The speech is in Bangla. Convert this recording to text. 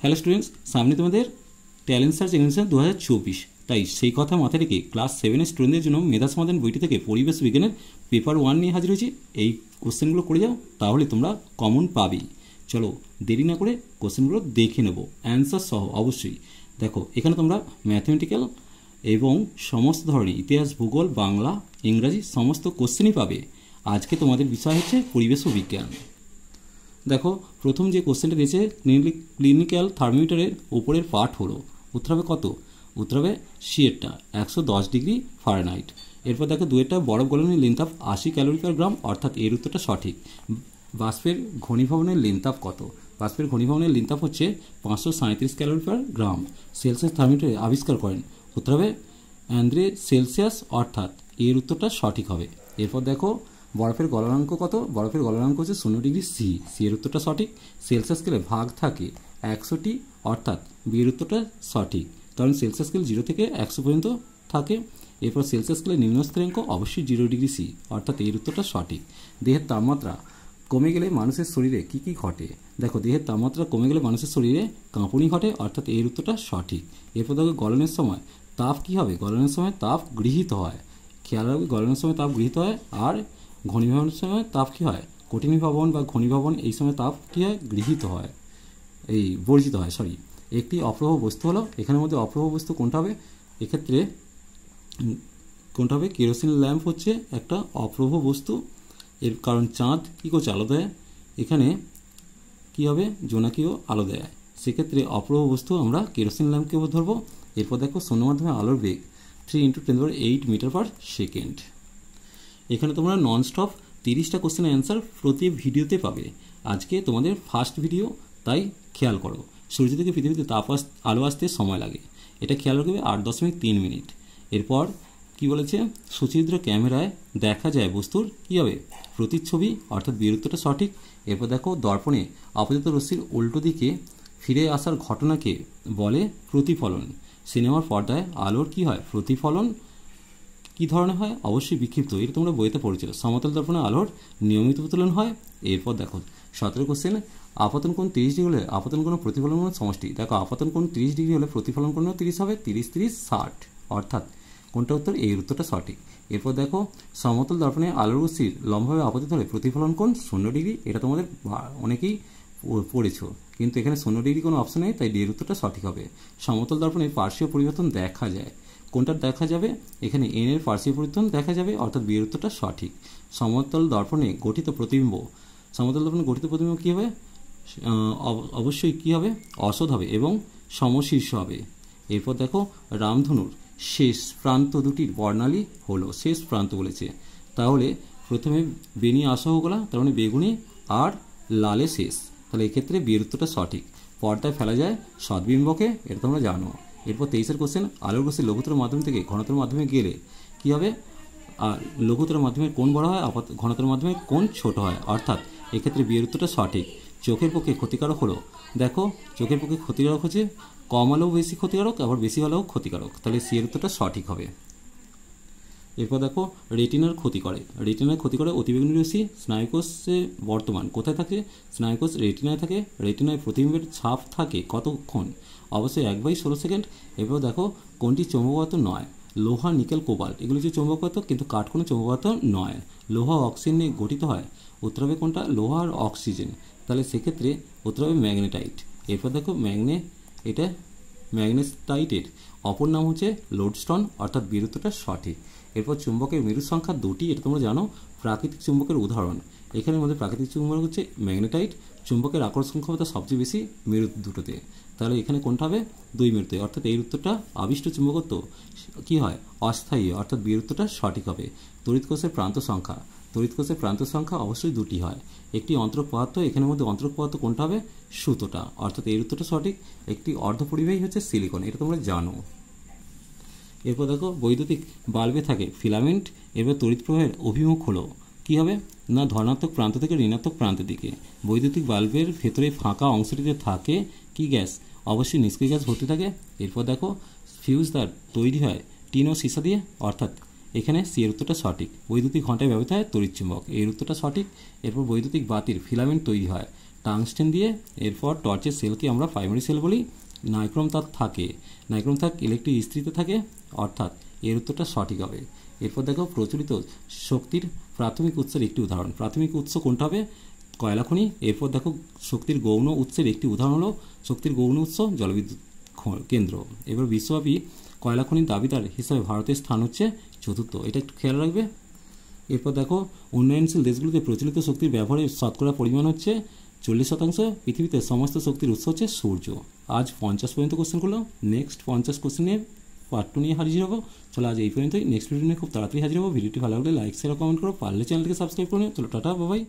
হ্যালো স্টুডেন্টস, সামনে তোমাদের ট্যালেন্ট সার্চ এক্সামিনেশন 2024। তাই সেই কথা মাথায় রেখে ক্লাস 7-এর স্টুডেন্টদের জন্য মেধা সমাধান বইটি থেকে পরিবেশ বিজ্ঞানের পেপার 1 নিয়ে হাজির হয়েছি। এই কোশ্চেনগুলো করে যাও, তাহলে তোমরা কমন পাবেই। চলো দেরি না করে কোশ্চেনগুলো দেখে নেব, অ্যান্সার সহ অবশ্যই। দেখো, এখানে তোমরা ম্যাথমেটিক্যাল এবং সমস্ত ধরনের ইতিহাস, ভূগোল, বাংলা, ইংরাজি সমস্ত কোশ্চেনই পাবে। আজকে তোমাদের বিষয় হচ্ছে পরিবেশ ও বিজ্ঞান। দেখো, প্রথম যে কোশ্চেনটা দিয়েছে ক্লিনিক্যাল থার্মোমিটারের উপরের পার্ট হলো, উত্তর হবে কত? উত্তর হবে সিয়েরটা 110 ডিগ্রি ফারেনহাইট। এরপর দেখো দুয়েরটা বরফ গলনের লেন্থ অফ 80 ক্যালোরি পার গ্রাম, অর্থাৎ এর উত্তরটা সঠিক। বাষ্পের ঘনীভবনের লেন্থ অফ কত? বাষ্পের ঘনীভবনের লেন্থ অফ হচ্ছে 537 ক্যালোরি পার গ্রাম। সেলসিয়াস থার্মোমিটারে আবিষ্কার করেন, উত্তর হবে অ্যান্দ্রে সেলসিয়াস, অর্থাৎ এর উত্তরটা সঠিক হবে। এরপর দেখো বরফের গলনাঙ্ক কত? বরফের গলনাঙ্ক হচ্ছে 0 ডিগ্রি সি, সি এর উত্তরটা সঠিক। সেলসিয়াস স্কেলে ভাগ থাকে 100টি, অর্থাৎ বি এর উত্তরটা সঠিক, কারণ সেলসিয়াস স্কেল 0 থেকে 100 পর্যন্ত থাকে। এরপর সেলসিয়াস স্কেলের নিম্ন স্থিরাঙ্ক অবশ্যই 0 ডিগ্রি সি, অর্থাৎ এর উত্তরটা সঠিক। দেহের তাপমাত্রা কমে গেলে মানুষের শরীরে কি কি ঘটে? দেখো, দেহের তাপমাত্রা কমে গেলে মানুষের শরীরে কাঁপুনি ঘটে, অর্থাৎ এর উত্তরটা সঠিক। এরপর দেখো গলনের সময় তাপ কি হবে? গলনের সময় তাপ গৃহীত হয়। খেয়াল রাখবে, গলনের সময় তাপ গৃহীত হয়। আর ঘনীভবনের সময় তাপ কী হয়? কঠিনীভবন বা ঘনীভবন, এই সময় তাপ কী হয়? গৃহীত হয়, এই বর্জিত হয়, সরি। একটি অপ্রহ বস্তু হলো, এখানের মধ্যে অপ্রহ বস্তু কোনটা হবে? এক্ষেত্রে কোনটা হবে? কেরোসিন ল্যাম্প হচ্ছে একটা অপ্রহ বস্তু। এর কারণ চাঁদ কী করছে? আলো দেয়। এখানে কী হবে? জোনাকিও আলো দেয়। সেক্ষেত্রে অপ্রহ বস্তু আমরা কেরোসিন ল্যাম্পকে ধরবো। এরপর দেখো শূন্য মাধ্যমে আলোর বেগ 3 × 10⁸ মিটার পার সেকেন্ড। এখানে তোমরা ননস্টপ 30টা কোশ্চেনের অ্যান্সার প্রতি ভিডিওতে পাবে। আজকে তোমাদের ফার্স্ট ভিডিও, তাই খেয়াল করো। সূর্য থেকে পৃথিবীতে আলো আসতে সময় লাগে, এটা খেয়াল রাখবে 8.3 মিনিট। এরপর কি বলেছে? সুচিদ্র ক্যামেরায় দেখা যায় বস্তুর কী হবে? প্রতিচ্ছবি, অর্থাৎ বি এর উত্তরটা সঠিক। এরপর দেখো দর্পণে আপতিত রশ্মির উল্টো দিকে ফিরে আসার ঘটনাকে বলে প্রতিফলন। সিনেমার পর্দায় আলোর কি হয়? প্রতিফলন। কী ধরনের হয়? অবশ্যই বিক্ষিপ্ত, এটা তোমরা বইতে পড়েছিল। সমতল দর্পণে আলোর নিয়মিত প্রতিফলন হয়। এরপর দেখো 17 কোশ্চেন, আপতন কোণ 30 ডিগ্রি হলে আপতন কোণ প্রতিফলন কোণ সমষ্টি। দেখো, আপতন কোণ 30 ডিগ্রি হলে প্রতিফলন কোণ 30 হবে, 30 30 60, অর্থাৎ কোনটা উত্তর? এর উত্তরটা সঠিক। এরপর দেখো সমতল দর্পণে আলোর রশ্মির লম্বভাবে আপতিত হলে প্রতিফলন কোণ 0 ডিগ্রি, এটা তোমাদের অনেকেই পড়েছো, কিন্তু এখানে 0 ডিগ্রি কোনো অপশন নেই, তাই ডি এর উত্তরটা সঠিক হবে। সমতল দর্পণে পার্শ্বীয় পরিবর্তন দেখা যায়, কোনটা দেখা যাবে? এখানে এন এর পার্শ্বীয় পরিবর্তন দেখা যাবে, অর্থাৎ বি এর উত্তরটা সঠিক। সমতল দর্পণে গঠিত প্রতিবিম্ব, সমতল দর্পণে গঠিত প্রতিবিম্ব কী হবে? অবশ্যই কী হবে? অসৎ হবে এবং সমশীর্ষ হবে। এরপর দেখো রামধনুর শেষ প্রান্ত দুটির বর্ণালী হলো, শেষ প্রান্ত বলেছে, তাহলে প্রথমে বেনি আসহগুলা, তার মানে বেগুনি আর লালে শেষ, তাহলে এক্ষেত্রে বি এর উত্তরটা সঠিক। পর্দায় ফেলা যায় সদ্বিম্বকে, এটা তোমরা জানো। এরপর 23 কোশ্চেন, আলোর রশ্মি লঘুতর মাধ্যম থেকে ঘনতর মাধ্যমে গেলে কী হবে? আর লঘুতর মাধ্যমে কোণ বড় হয়, ঘনতর মাধ্যমে কোণ ছোট হয়, অর্থাৎ এক্ষেত্রে বি এর উত্তরটা সঠিক। চোখের পক্ষে ক্ষতিকারক হলো, দেখো চোখের পক্ষে ক্ষতিকারক হচ্ছে কম আলোও বেশি ক্ষতিকারক, আবার বেশি আলোও ক্ষতিকারক, তাহলে সি এর উত্তরটা সঠিক হবে। এরপর দেখো রেটিনার ক্ষতি করে, রেটিনার ক্ষতি করে অতিবেগুনি রশ্মি স্নায়ুকোষে বর্তমান কোথায় থাকে? স্নায়ুকোষ রেটিনায় থাকে। রেটিনায় প্রতিবিম্বের ছাপ থাকে কতক্ষণ? অবশ্যই 1/16 সেকেন্ড। এরপর দেখো কোনটি চৌম্বকগত নয়? লোহা, নিকেল, কোবাল্ট, এগুলো হচ্ছে চৌম্বকগত, কিন্তু কাঠ কোনো চৌম্বকগত নয়। লোহা অক্সিজেন নিয়ে গঠিত হয়, উত্তর হবে কোনটা? লোহা আর অক্সিজেন, তাহলে সেক্ষেত্রে উত্তর হবে ম্যাগনেটাইট। এরপর দেখো এটা ম্যাগনেটাইটের অপর নাম হচ্ছে লোডস্টোন, অর্থাৎ বি এর উত্তরটা সঠিক। এরপর চুম্বকের মেরু সংখ্যা 2টি, এটা তোমরা জানো। প্রাকৃতিক চুম্বকের উদাহরণ, এখানের মধ্যে প্রাকৃতিক চুম্বক হচ্ছে ম্যাগনেটাইট। চুম্বকের আকর্ষণ ক্ষমতা সবচেয়ে বেশি মেরু দুটোতে, তাহলে এখানে কোনটা হবে? 2 মেরুতে, অর্থাৎ এই উত্তরটা আবিষ্ট চুম্বকত্ব কী হয়? অস্থায়ী, অর্থাৎ বি এর উত্তরটা সঠিক হবে। তড়িৎ কোষের প্রান্ত সংখ্যা, তড়িৎ কোষের প্রান্ত সংখ্যা অবশ্যই 2টি হয়। একটি অন্তরক পদার্থ, এখানের মধ্যে অন্তরক পদার্থ কোনটা হবে? সুতোটা, অর্থাৎ এর উত্তরটা সঠিক। একটি অর্ধপরিবাহী হচ্ছে সিলিকন, এটা তোমরা জানো। এরপর দেখো বৈদ্যুতিক বাল্বে থাকে ফিলামেন্ট, এবার তড়িৎ প্রবাহের অভিমুখ হলো কী হবে? না ধনাত্মক প্রান্ত থেকে ঋণাত্মক প্রান্তের দিকে। বৈদ্যুতিক বাল্বের ভেতরে ফাঁকা অংশটিতে থাকে কি গ্যাস? অবশ্যই নিষ্ক্রিয় গ্যাস ভর্তি থাকে। এরপর দেখো ফিউজ তার তৈরি হয় টিন ও সীসা দিয়ে, অর্থাৎ এখানে সি এর উত্তরটা সঠিক। বৈদ্যুতিক ঘণ্টায় ব্যবহৃত হয় তড়িৎচুম্বক, এর উত্তরটা সঠিক। এরপর বৈদ্যুতিক বাতির ফিলামেন্ট তৈরি হয় টাংস্টেন দিয়ে। এরপর টর্চের সেলকে আমরা প্রাইমারি সেল বলি। নাইক্রোম তার থাকে, নাইক্রোম তার ইলেকট্রিক স্থিতিতে থাকে, অর্থাৎ এর উত্তরটা সঠিক হবে। এরপর দেখো প্রচলিত শক্তির প্রাথমিক উৎসের একটি উদাহরণ। প্রাথমিক উৎস কোনটা হবে? কয়লা খনি। এরপর দেখো শক্তির গৌণ উৎসের একটি উদাহরণ হলো শক্তির গৌণ উৎস জলবিদ্যুৎ কেন্দ্র। এবার বিশ্বব্যাপী কয়লা খনির দাবিদার হিসাবে ভারতের স্থান হচ্ছে চতুর্থ, এটা একটু খেয়াল রাখবে। এরপর দেখো উন্নয়নশীল দেশগুলিতে প্রচলিত শক্তির ব্যবহারের শতকরা পরিমাণ হচ্ছে 40%। পৃথিবীতে সমস্ত শক্তির উৎস হচ্ছে সূর্য। আজ 50 পর্যন্ত কোশ্চেন করলাম। নেক্সট 50 কোশ্চেনের পার্ট 2 নিয়ে হাজির হবো। চলো আজ এই পর্যন্তই। নেক্সট ভিডিও নিয়ে খুব তাড়াতাড়ি হাজির হবো। ভিডিওটি ভালো লাগলে লাইক শেয়ার কমেন্ট করো, পারলে চ্যানেলটিকে সাবস্ক্রাইব করে নিও। চলো টাটা, বাই বাই।